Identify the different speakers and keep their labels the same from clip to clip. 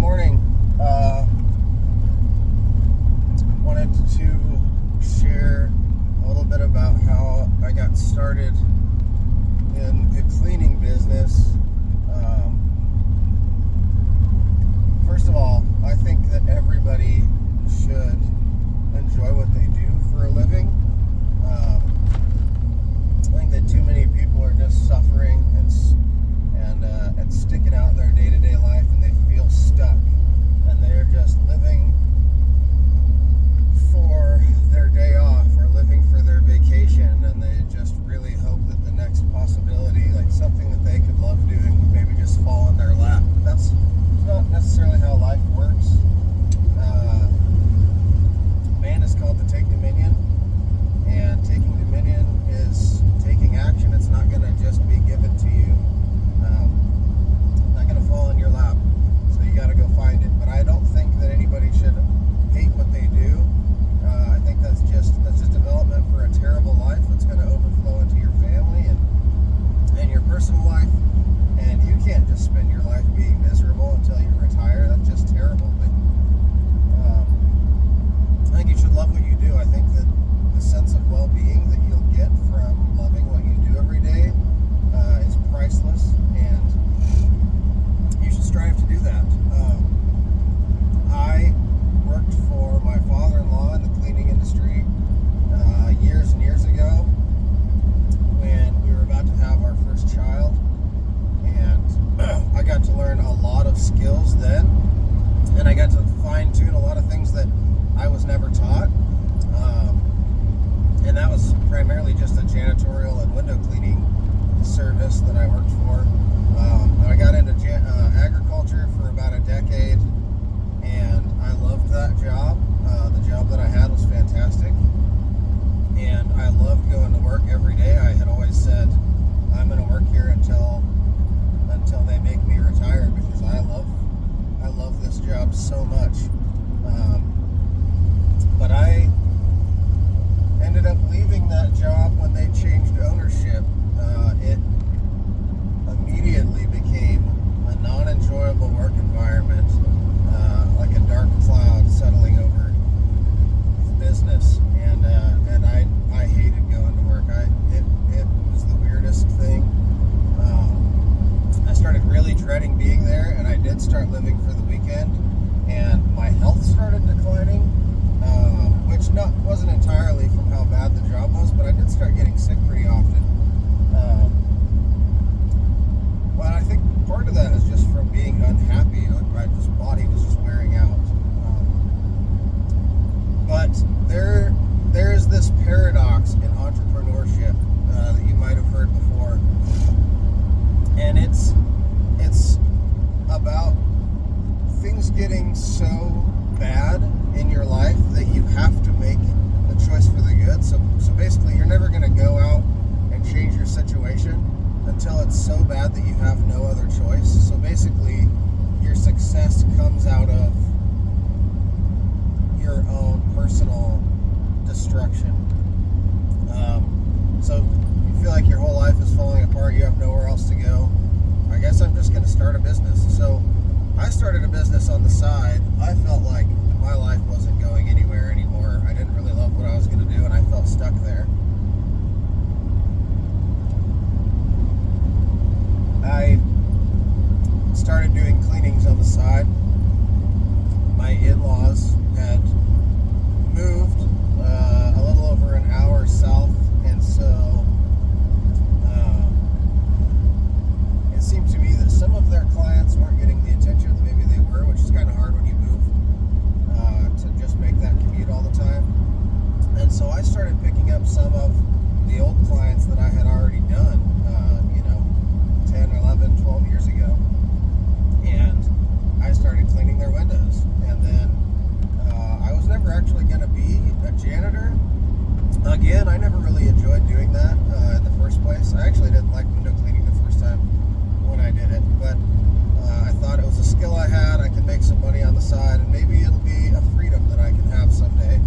Speaker 1: morning. Wanted to share a little bit about how I got started in the cleaning business. First of all, I think that everybody should enjoy what they do for a living. I think that too many people are just suffering and sticking out their day-to-day life, and they feel stuck, and they're just living for their day off or living for their vacation, and they just really hope that the next possibility, like something that they could love doing, would maybe just fall in their lap. That's not necessarily how life works. Man is called to take dominion, and taking dominion is taking action. It's not going to just be given to you. Not going to fall in your lap. So you got to go find it. But I don't think that anybody should hate what they do. I think that's just development for a terrible life that's going to overflow into your family and your personal life. And you can't just spend your life being miserable until you retire. That's just terrible. But I think you should love what you do. I think that the sense of well-being that you'll get from loving what you do every day is priceless, and you should strive to do that. I worked for my father-in-law in the cleaning industry years and years ago when we were about to have our first child, and I got to learn a lot of skills then, and I got to fine-tune a lot of things that I was never taught, and that was primarily just a janitorial and window cleaning service that I worked for. I got into agriculture for about a decade, and I loved that job. The job that I had was fantastic, and I loved going to work every day. I had always said, I'm going to work here until they make me retire, because I love this job so much. But I ended up leaving that job when they changed ownership. It immediately became a non-enjoyable work environment, like a dark cloud settling over the business, and I hated going to work. It was the weirdest thing. I started really dreading being there, and I did start living for the weekend, and my health started declining, which wasn't entirely from how bad the job was, but I did start getting sick pretty often. Well, I think part of that is just from being unhappy. Like my body was just wearing out. But there's this paradox in entrepreneurship that you might have heard before, and it's about things getting so bad in your life that you have to make a choice for the good. So basically, you're never going to go out and change your situation until it's so bad that you have no other choice. So basically, your success comes out of your own personal destruction. So you feel like your whole life is falling apart, you have nowhere else to go. I guess I'm just going to start a business. So I started a business on the side. I felt like my life wasn't going anywhere anymore. I didn't really love what I was going to do, and I felt stuck there. I started doing cleanings on the side. My in-laws had moved a little over an hour south, and so it seemed to me that some of their clients weren't getting the attention that maybe they were, which is kind of hard when you move to just make that commute all the time. And so I started picking up some of the old clients that I had already done, 10, 11, 12 years ago. And I started cleaning their windows. And then I was never actually going to be a janitor. Again, I never really enjoyed doing that in the first place. I actually didn't like window cleaning the first time when I did it, but I thought it was a skill I had. I could make some money on the side, and maybe it'll be a freedom that I can have someday,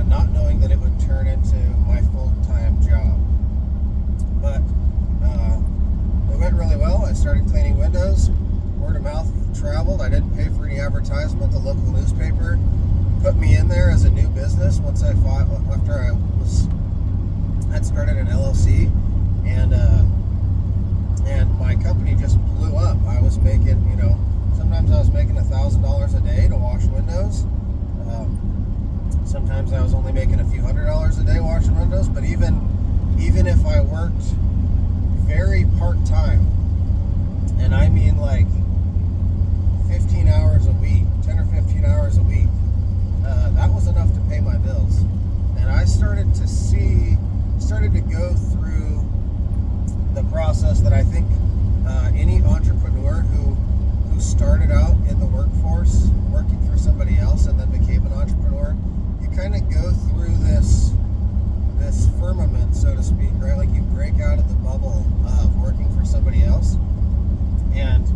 Speaker 1: not knowing that it would turn into my full-time job. But it went really well. I started cleaning windows, word of mouth traveled. I didn't pay for any advertisement. The local newspaper put me in there as a new business after I had started an LLC, and my company just blew up. I was making, sometimes I was making $1,000 a day to wash windows. Sometimes I was only making a few $100s a day washing windows. But even if I worked very part-time, and I mean like 15 hours a week, 10 or 15 hours a week, that was enough to pay my bills. And I started to go through the process that I think any entrepreneur who started out in the workforce working for somebody else and then became an entrepreneur, you kind of go through this firmament, so to speak, right? Like you break out of the bubble of working for somebody else, and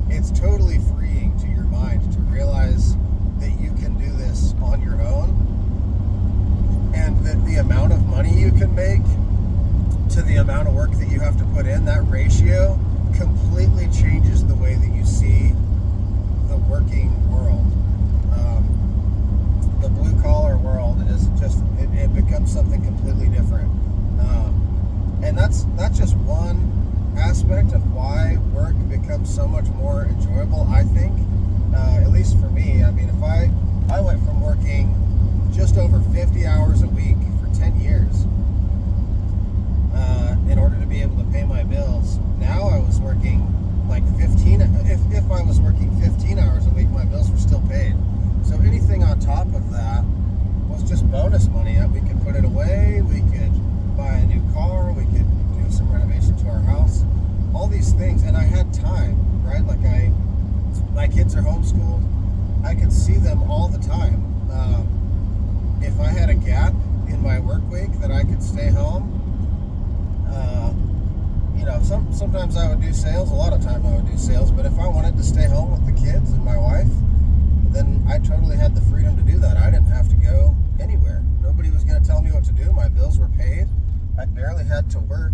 Speaker 1: it's totally freeing to your mind to realize that you can do this on your own, and that the amount of money you can make to the amount of work that you have to put in, that ratio completely changes the way that you see the working world. The blue collar world is just, it becomes something completely different. And that's just one aspect of why work becomes so much more enjoyable, I think. At least for me. I mean, if I went from working just over 50 hours a week for 10 years in order to be able to pay my bills. Now I was working like 15, if I was working 15 hours a week, my bills were still paid. So anything on top of that was just bonus money. We could put it away, we could buy a new car, we could do some renovation to our house, all these things. And I had time, right? Like my kids are homeschooled. I could see them all the time. If I had a gap in my work week that I could stay home, sometimes I would do sales. A lot of time I would do sales. But if I wanted to stay home with the kids and my wife, then I totally had the freedom to do that. I didn't have to go anywhere. Nobody was going to tell me what to do. My bills were paid. I barely had to work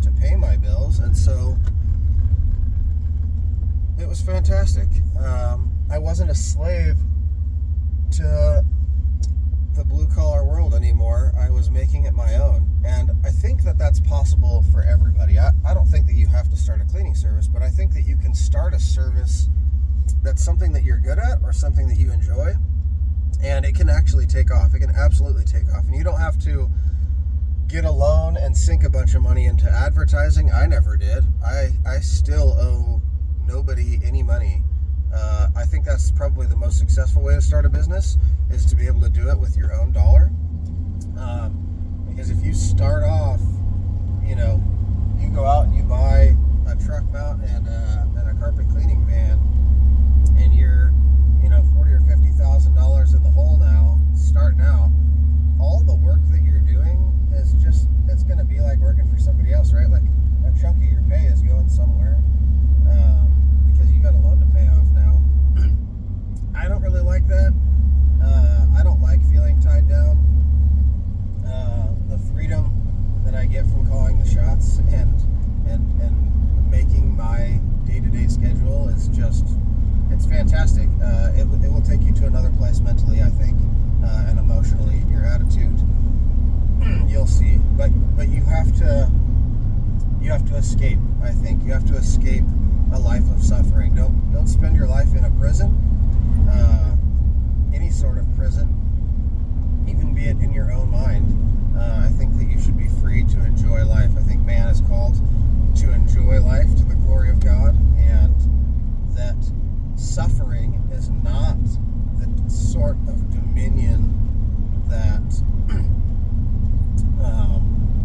Speaker 1: to pay my bills, and so it was fantastic. I wasn't a slave to the blue-collar world anymore. I was making it my own, and I think that that's possible for everybody. I don't think that you have to start a cleaning service, but I think that you can start a service that's something that you're good at or something that you enjoy, and it can actually take off. It can absolutely take off, and you don't have to get a loan and sink a bunch of money into advertising. I never did. I still owe nobody any money. I think that's probably the most successful way to start a business, is to be able to do it with your own dollar. Because if you start off, you go out and you buy a truck mount and a carpet cleaning van, and you're $40,000 or $50,000 in the hole now, starting out, all the work that you're doing is just, it's going to be like working for somebody else, right? Like a chunk of your pay is going somewhere, because you got a loan to pay off now. I don't really like that. I don't like feeling tied down. The freedom that I get from calling the shots and making my day-to-day schedule is just, it's fantastic. It will take you to another place mentally, I think, and emotionally. Your attitude, you'll see. But you have to escape. I think you have to escape a life of suffering. Don't spend your life in a prison, any sort of prison, even be it in your own mind. I think that you should be free to enjoy life. I think man is called to enjoy life to the glory of God, and that suffering is not the sort of dominion that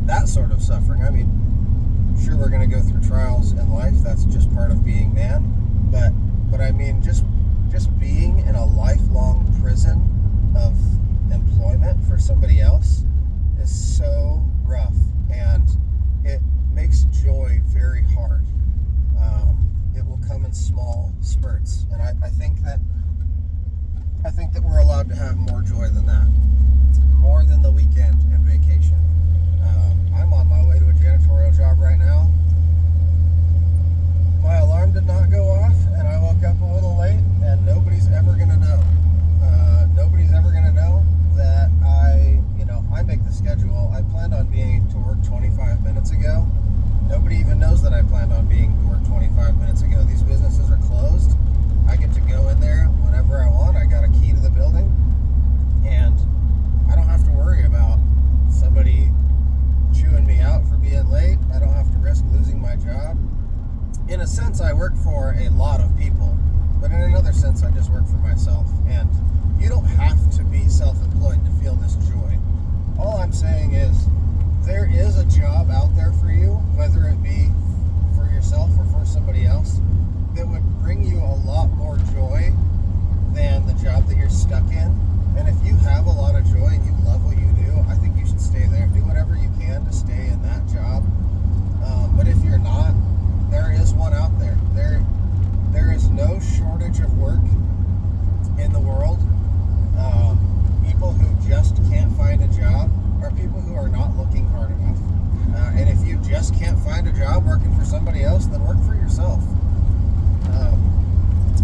Speaker 1: that sort of suffering. I mean, sure, we're going to go through trials in life. That's just part of being man. But I mean, just being in a lifelong prison of employment for somebody else is so rough, and it makes joy very hard. It will come in small spurts, and I think that we're allowed to have more joy than that, more than the weekend and vacation. I'm on my way to a janitorial job right now. My alarm did not go off, and I woke sense, I work for a lot of people, but in another sense, I just work for myself. And you don't have to be self-employed to feel this joy. All I'm saying is there is a job out there for you, whether it be for yourself or for somebody else, that would bring you a lot more joy than the job that you're stuck in. And if you have a lot of joy and you love what you do, I think you should stay there. Do whatever you can to stay in that job. But if you're not, there is one out there. There is no shortage of work in the world. People who just can't find a job are people who are not looking hard enough. And if you just can't find a job working for somebody else, then work for yourself.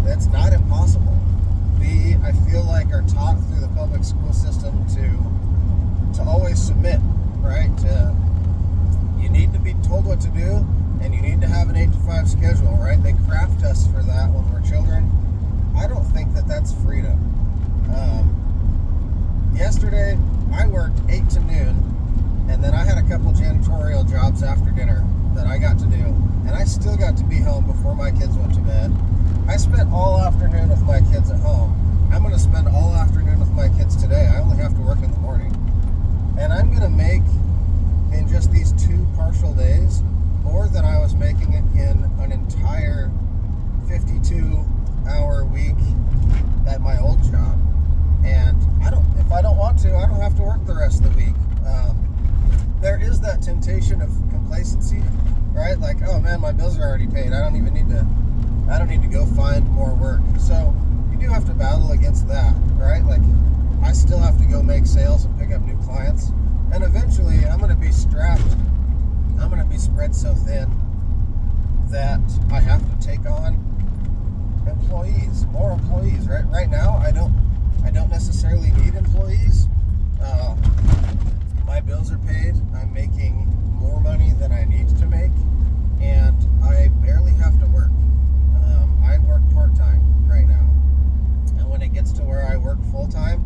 Speaker 1: That's not impossible. We, I feel like, are taught through the public school system to always submit, right? You need to be told what to do, and you need to have an 8 to 5 schedule, right? They craft us for that when we're children. I don't think that that's freedom. Yesterday, I worked 8 to noon, and then I had a couple janitorial jobs after dinner that I got to do, and I still got to be home before my kids went to bed. I spent all afternoon with my kids at home. I'm going to spend all afternoon with my kids today. I only have to work in the morning. And I'm going to make, in just these 2 partial days, more than I was making it in an entire 52-hour week at my old job. And if I don't want to, I don't have to work the rest of the week. There is that temptation of complacency, right? Like, oh man, my bills are already paid. I don't need to go find more work. So you do have to battle against that, right? Like, I still have to go make sales and pick up new clients. And eventually I'm going to be strapped. I'm going to be spread so thin that I have to take on more employees, right? Right now, I don't necessarily need employees. My bills are paid. I'm making more money than I need to make, and I barely have to work. I work part-time right now, and when it gets to where I work full-time,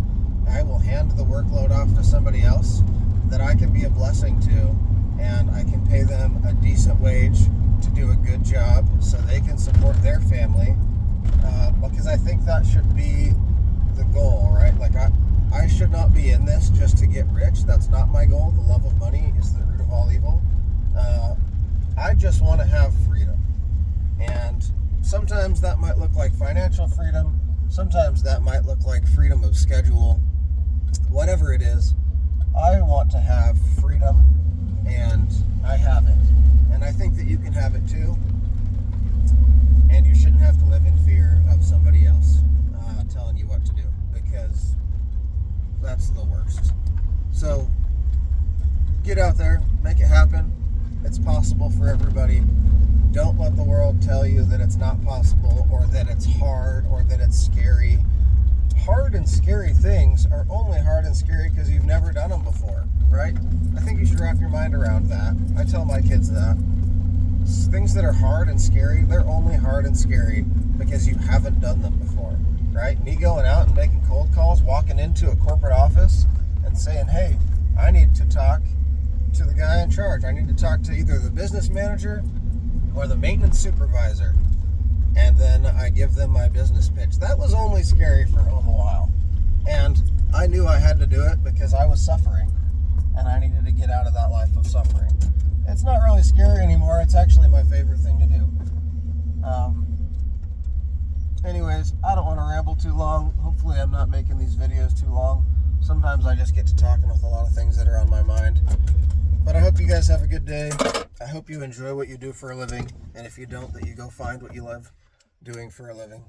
Speaker 1: I will hand the workload off to somebody else that I can be a blessing to, and I can pay them a decent wage to do a good job so they can support their family, because I think that should be the goal, right? Like, I should not be in this just to get rich. That's not my goal. The love of money is the root of all evil. I just want to have freedom. And sometimes that might look like financial freedom. Sometimes that might look like freedom of schedule. Whatever it is, I want to have freedom, and I have it. And I think that you can have it too. And you shouldn't have to live in fear of somebody else telling you what to do, because that's the worst. So get out there, make it happen. It's possible for everybody. Don't let the world tell you that it's not possible, or that it's hard, or that it's scary. Hard and scary things are only hard and scary because you've never done them before, right? I think you should wrap your mind around that. I tell my kids that. Things that are hard and scary, they're only hard and scary because you haven't done them before, right? Me going out and making cold calls, walking into a corporate office and saying, hey, I need to talk to the guy in charge. I need to talk to either the business manager or the maintenance supervisor. And then I give them my business pitch. That was only scary for a little while. And I knew I had to do it because I was suffering. And I needed to get out of that life of suffering. It's not really scary anymore. It's actually my favorite thing to do. Anyways, I don't want to ramble too long. Hopefully I'm not making these videos too long. Sometimes I just get to talking with a lot of things that are on my mind. But I hope you guys have a good day. I hope you enjoy what you do for a living. And if you don't, that you go find what you love doing for a living.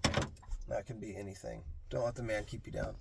Speaker 1: That can be anything. Don't let the man keep you down.